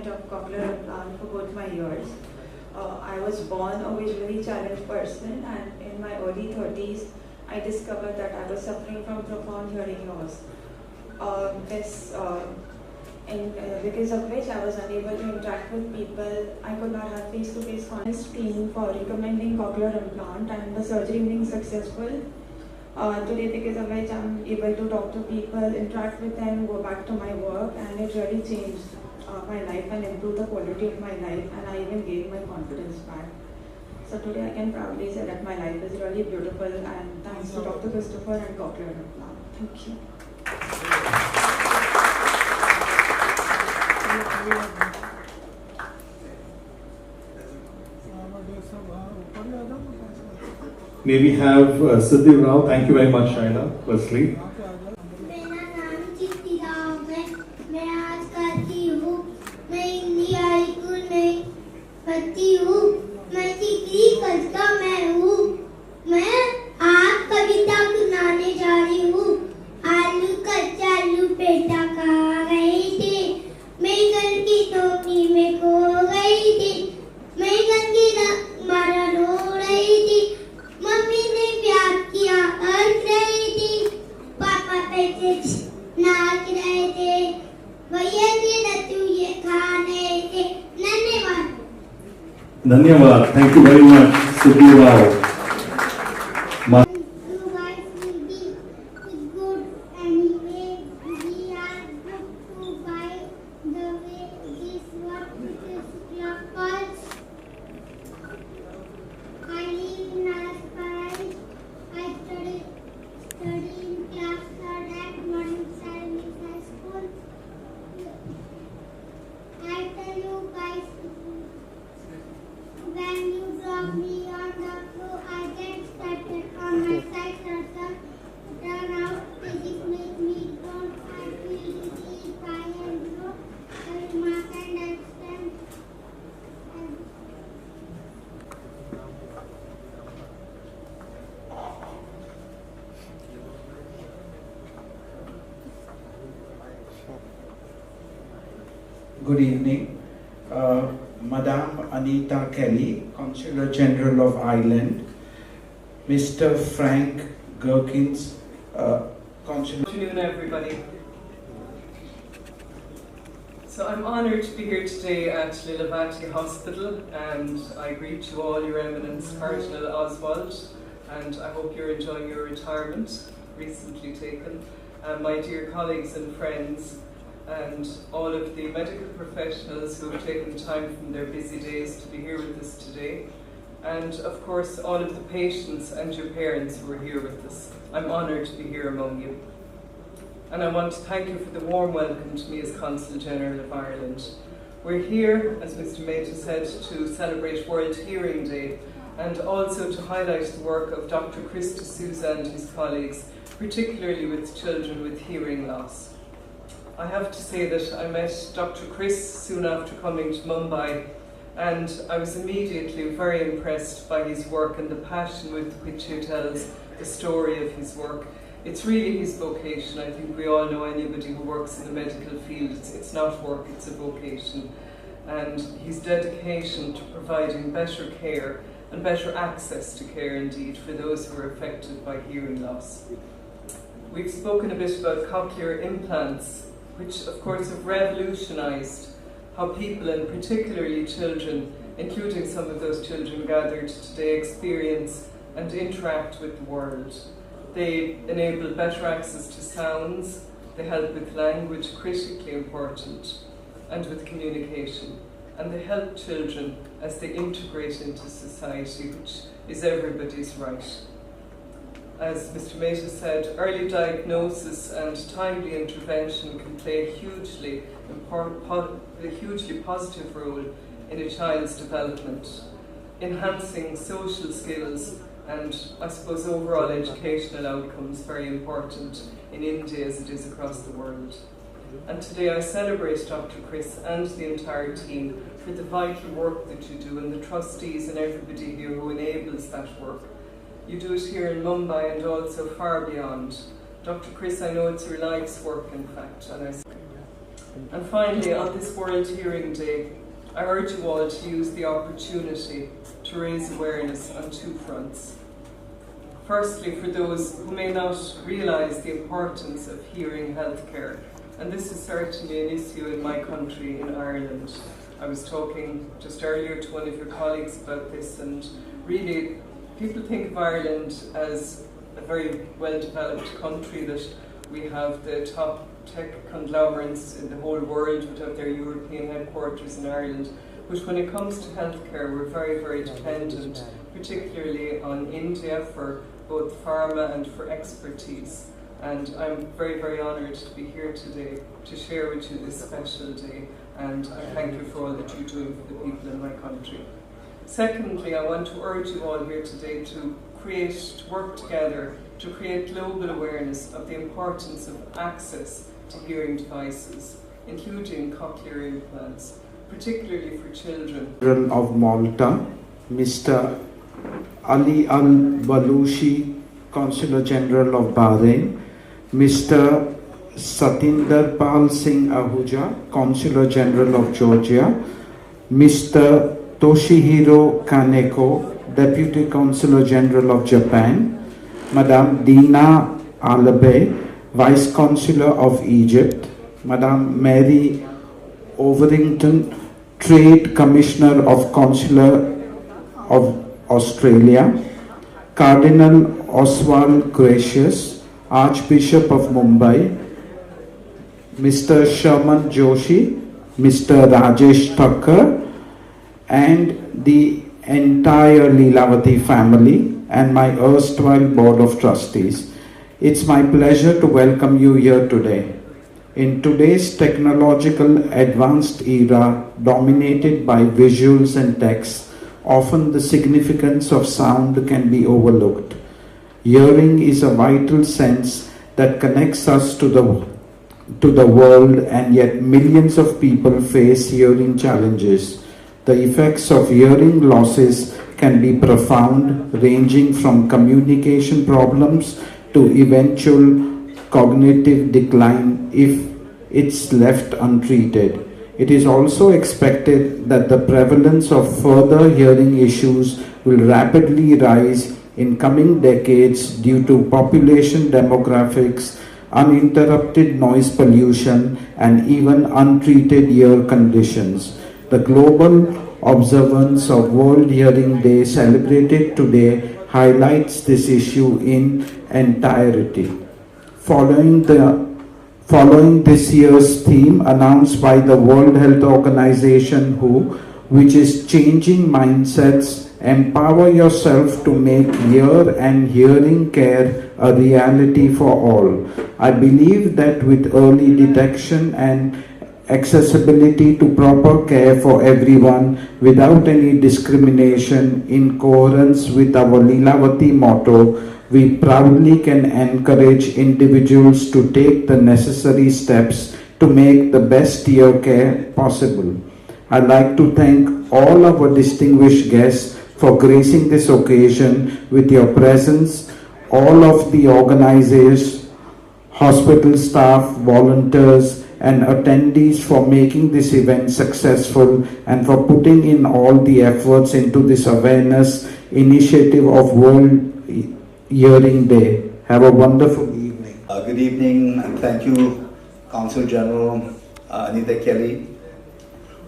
of cochlear implant for both my ears. I was born a visually challenged person, and in my early 30s, I discovered that I was suffering from profound hearing loss. Because of which I was unable to interact with people. I could not have face-to-face contact team for recommending cochlear implant and the surgery being successful. Today, because of which I'm able to talk to people, interact with them, go back to my work, and it really changed my life and improved the quality of my life, and I even gained my confidence back. So today I can proudly say that my life is really beautiful, and thanks to Dr. Christopher and cochlear implant. Thank you. May we have Siddhi Rao? Thank you very much, Shaila, firstly. Dhanyawad. Thank you very much, Siddhi Rao. Good evening. Madame Anita Kelly, Consular General of Ireland, Mr. Frank Gerkins, Consular... Good afternoon, everybody. So I'm honoured to be here today at Lilavati Hospital, and I greet you all, Your Eminence Cardinal Oswald, and I hope you're enjoying your retirement, recently taken. My dear colleagues and friends, and all of the medical professionals who have taken time from their busy days to be here with us today. And of course, all of the patients and your parents who are here with us. I'm honoured to be here among you. And I want to thank you for the warm welcome to me as Consul General of Ireland. We're here, as Mr. Mehta said, to celebrate World Hearing Day, and also to highlight the work of Dr. Chris D'Souza and his colleagues, particularly with children with hearing loss. I have to say that I met Dr. Chris soon after coming to Mumbai, and I was immediately very impressed by his work and the passion with which he tells the story of his work. It's really his vocation. I think we all know anybody who works in the medical field, it's not work, it's a vocation. And his dedication to providing better care and better access to care indeed for those who are affected by hearing loss. We've spoken a bit about cochlear implants, which of course have revolutionised how people, and particularly children, including some of those children gathered today, experience and interact with the world. They enable better access to sounds, they help with language, critically important, and with communication. And they help children as they integrate into society, which is everybody's right. As Mr. Mehta said, early diagnosis and timely intervention can play a hugely positive role in a child's development, enhancing social skills and, I suppose, overall educational outcomes, very important in India as it is across the world. And today I celebrate Dr. Chris and the entire team for the vital work that you do, and the trustees and everybody here who enables that work. You do it here in Mumbai and also far beyond. Dr. Chris, I know it's your life's work, in fact. And And finally, on this World Hearing Day, I urge you all to use the opportunity to raise awareness on two fronts. Firstly, for those who may not realise the importance of hearing healthcare, and this is certainly an issue in my country, in Ireland. I was talking just earlier to one of your colleagues about this, and really people think of Ireland as a very well-developed country, that we have the top tech conglomerates in the whole world would have their European headquarters in Ireland. But when it comes to healthcare, we're very, very dependent, particularly on India for both pharma and for expertise. And I'm very, very honoured to be here today to share with you this special day, and I thank you for all that you're doing for the people in my country. Secondly, I want to urge you all here today to work together to create global awareness of the importance of access to hearing devices, including cochlear implants, particularly for children. Of Malta, Mr. Ali Al-Balushi, Consular General of Bahrain, Mr. Satinder Pal Singh Ahuja, Consular General of Georgia, Mr. Toshihiro Kaneko, Deputy Consular General of Japan, Madame Dina Alabe, Vice Consular of Egypt, Madame Mary Overington, Trade Commissioner of Consular of Australia, Cardinal Oswald Gracious, Archbishop of Mumbai, Mr. Sharman Joshi, Mr. Rajesh Thakkar, and the entire Lilavati family and my erstwhile Board of Trustees. It's my pleasure to welcome you here today. In today's technological advanced era dominated by visuals and text, often the significance of sound can be overlooked. Hearing is a vital sense that connects us to the world, and yet millions of people face hearing challenges. The effects of hearing losses can be profound, ranging from communication problems to eventual cognitive decline if it's left untreated. It is also expected that the prevalence of further hearing issues will rapidly rise in coming decades due to population demographics, uninterrupted noise pollution, and even untreated ear conditions. The global observance of World Hearing Day celebrated today highlights this issue in entirety. Following this year's theme announced by the World Health Organization WHO, which is changing mindsets, empower yourself to make ear and hearing care a reality for all. I believe that with early detection and accessibility to proper care for everyone without any discrimination, in coherence with our Lilavati motto, we proudly can encourage individuals to take the necessary steps to make the best ear care possible. I'd like to thank all our distinguished guests for gracing this occasion with your presence, all of the organizers, hospital staff, volunteers, and attendees for making this event successful and for putting in all the efforts into this awareness initiative of World Hearing Day. Have a wonderful evening. Good evening, and thank you, Consul General Anita Kelly,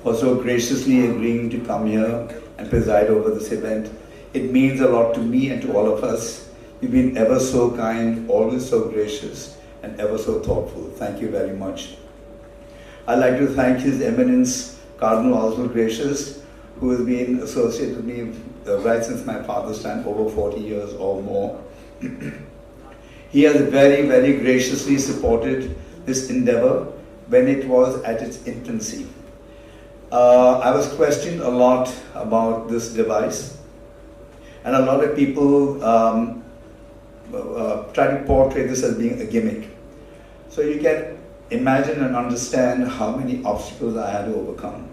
for so graciously agreeing to come here and preside over this event. It means a lot to me and to all of us. You've been ever so kind, always so gracious, and ever so thoughtful. Thank you very much. I'd like to thank His Eminence Cardinal Oswald Gracious, who has been associated with me right since my father's time, over 40 years or more. He has very, very graciously supported this endeavor when it was at its infancy. I was questioned a lot about this device, and a lot of people try to portray this as being a gimmick. So you can imagine and understand how many obstacles I had to overcome.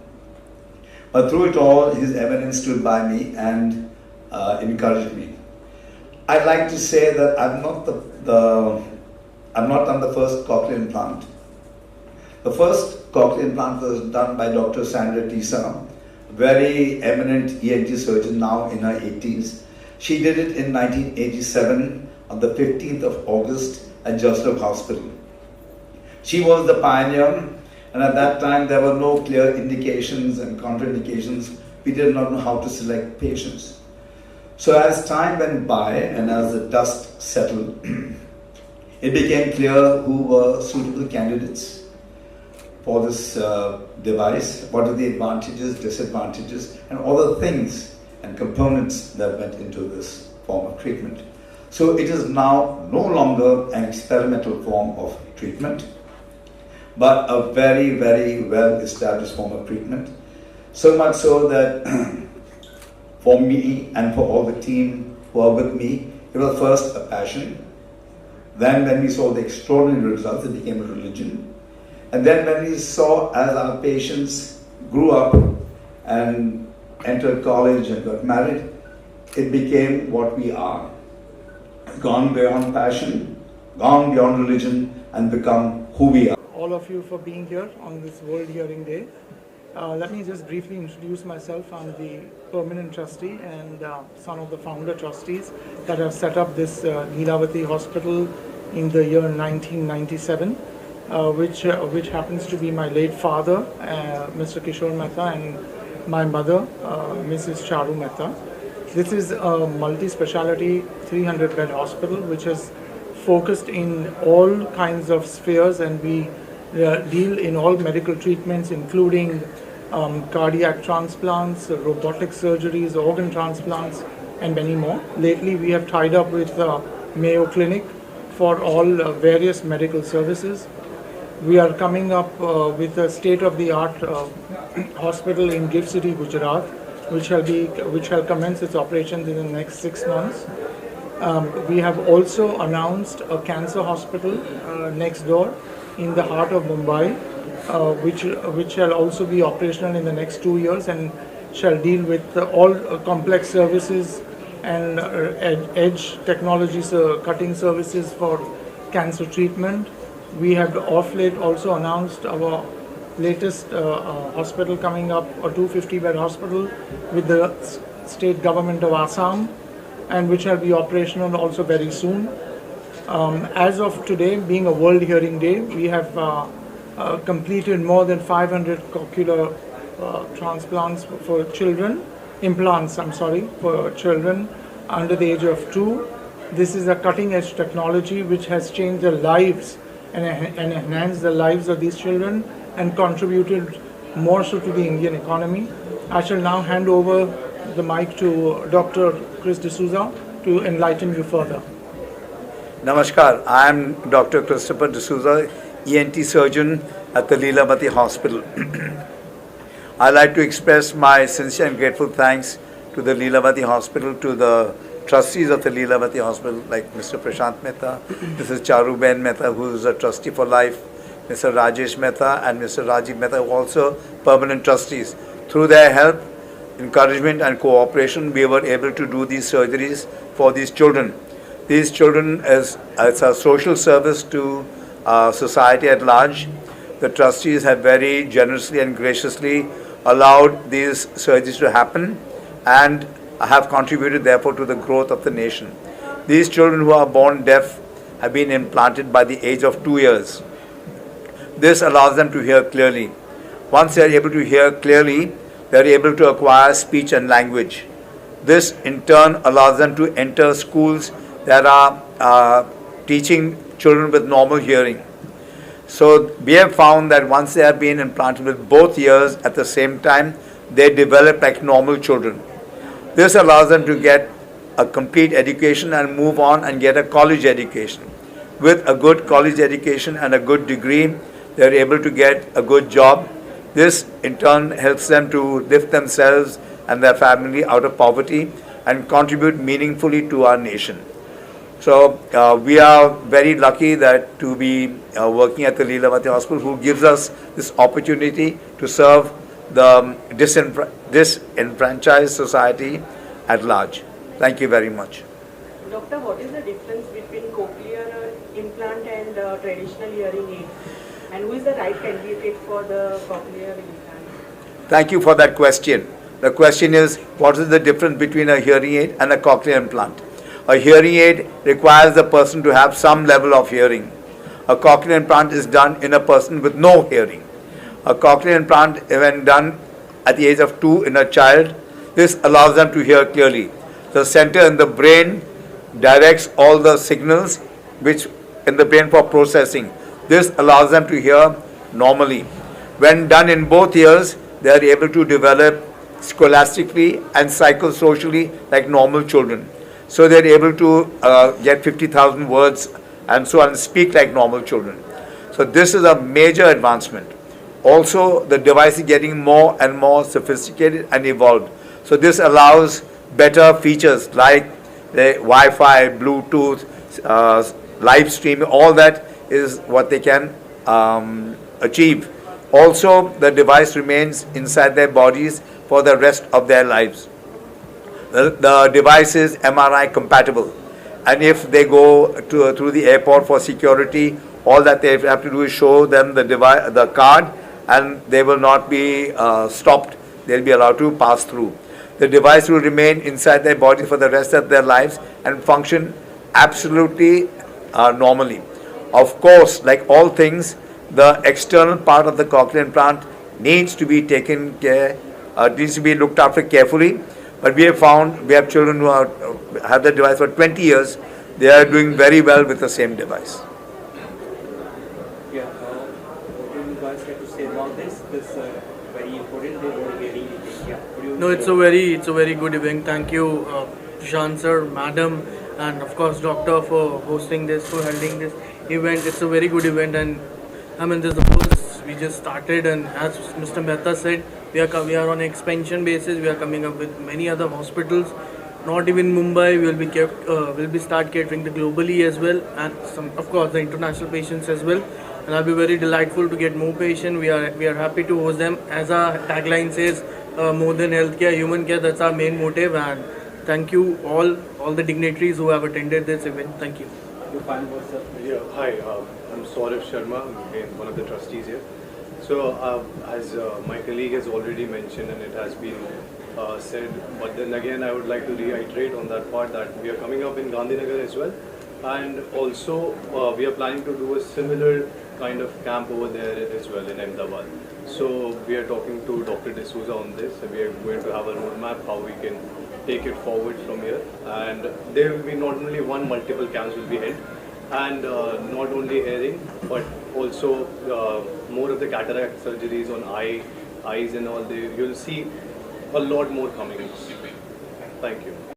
But through it all, His Eminence stood by me and encouraged me. I'd like to say that I've not done the first cochlear implant. The first cochlear implant was done by Dr. Sandra Tisa, very eminent ENT surgeon now in her 80s. She did it in 1987 on the 15th of August at Joseph Hospital. She was the pioneer, and at that time there were no clear indications and contraindications. We did not know how to select patients. So as time went by and as the dust settled, it became clear who were suitable candidates for this device, what are the advantages, disadvantages, and all the things and components that went into this form of treatment. So it is now no longer an experimental form of treatment, but a very, very well established form of treatment. So much so that for me and for all the team who are with me, it was first a passion. Then when we saw the extraordinary results, it became a religion. And then when we saw as our patients grew up and entered college and got married, it became what we are. Gone beyond passion, gone beyond religion, and become who we are. All of you for being here on this World Hearing Day. Let me just briefly introduce myself. I'm the permanent trustee and son of the founder trustees that have set up this Lilavati hospital in the year 1997, which happens to be my late father, Mr. Kishore Mehta, and my mother, Mrs. Charu Mehta. This is a multi-speciality 300-bed hospital which is focused in all kinds of spheres, and we deal in all medical treatments including cardiac transplants, robotic surgeries, organ transplants, and many more. Lately we have tied up with Mayo Clinic for all various medical services. We are coming up with a state-of-the-art hospital in Gift City, Gujarat, which shall commence its operations in the next 6 months. We have also announced a cancer hospital next door in the heart of Mumbai, which shall also be operational in the next 2 years and shall deal with all complex services and edge technologies, cutting services for cancer treatment. We have of late also announced our latest hospital coming up, a 250-bed hospital with the state government of Assam, and which shall be operational also very soon. As of today, being a World Hearing Day, we have completed more than 500 cochlear transplants for children, for children under the age of 2. This is a cutting-edge technology which has changed their lives and enhanced the lives of these children and contributed more so to the Indian economy. I shall now hand over the mic to Dr. Chris D'Souza to enlighten you further. Namaskar, I am Dr. Christopher D'Souza, ENT surgeon at the Lilavati Hospital. I'd like to express my sincere and grateful thanks to the Lilavati Hospital, to the trustees of the Lilavati Hospital like Mr. Prashant Mehta, Mrs. Charu Ben Mehta, who is a trustee for life, Mr. Rajesh Mehta and Mr. Rajiv Mehta, who are also permanent trustees. Through their help, encouragement and cooperation, we were able to do these surgeries for these children. These children, as a social service to society at large, the trustees have very generously and graciously allowed these surgeries to happen and have contributed therefore to the growth of the nation. These children who are born deaf have been implanted by the age of 2 years. This allows them to hear clearly. Once they are able to hear clearly, they are able to acquire speech and language. This in turn allows them to enter schools that are teaching children with normal hearing. So we have found that once they have been implanted with both ears at the same time, they develop like normal children. This allows them to get a complete education and move on and get a college education. With a good college education and a good degree, they are able to get a good job. This in turn helps them to lift themselves and their family out of poverty and contribute meaningfully to our nation. So we are very lucky that to be working at the Lilavati Hospital, who gives us this opportunity to serve the disenfranchised society at large. Thank you very much. Doctor, what is the difference between cochlear implant and traditional hearing aid? And who is the right candidate for the cochlear implant? Thank you for that question. The question is, what is the difference between a hearing aid and a cochlear implant? A hearing aid requires the person to have some level of hearing. A cochlear implant is done in a person with no hearing. A cochlear implant, when done at the age of 2 in a child, this allows them to hear clearly. The center in the brain directs all the signals which in the brain for processing. This allows them to hear normally. When done in both ears, they are able to develop scholastically and psychosocially like normal children. So they are able to get 50,000 words and so on, and speak like normal children. So this is a major advancement. Also, the device is getting more and more sophisticated and evolved. So this allows better features like the Wi-Fi, Bluetooth, live streaming, all that is what they can achieve. Also, the device remains inside their bodies for the rest of their lives. The device is MRI compatible, and if they go through the airport for security, all that they have to do is show them the card, and they will not be stopped. They'll be allowed to pass through. The device will remain inside their body for the rest of their lives and function absolutely normally. Of course, like all things, the external part of the cochlear implant needs to be taken care, needs to be looked after carefully. But we have found, we have children who have the device for 20 years, they are doing very well with the same device. Yeah, what do you guys have to say about this? This very important day for hearing. Yeah. No, it's a very good event. Thank you, Prashant sir, madam, and of course doctor for hosting this, for holding this event. It's a very good event, and I mean this is the first we just started, and as Mr. Mehta said, we are on an expansion basis. We are coming up with many other hospitals. Not even Mumbai will be start catering the globally as well, and some of course the international patients as well. And I'll be very delightful to get more patients. We are happy to host them. As our tagline says, more than healthcare, human care. That's our main motive. And thank you all the dignitaries who have attended this event. Thank you. Your final words, sir. Yeah, hi. I'm Saurav Sharma. I'm again one of the trustees here. So, as my colleague has already mentioned, and it has been said, but then again, I would like to reiterate on that part that we are coming up in Gandhinagar as well, and also we are planning to do a similar kind of camp over there as well in Ahmedabad. So we are talking to Dr. D'Souza on this, and we are going to have a roadmap how we can take it forward from here. And there will be not only one, multiple camps will be held, and not only hearing, but also more of the cataract surgeries on eyes and all. You'll see a lot more coming. Thank you.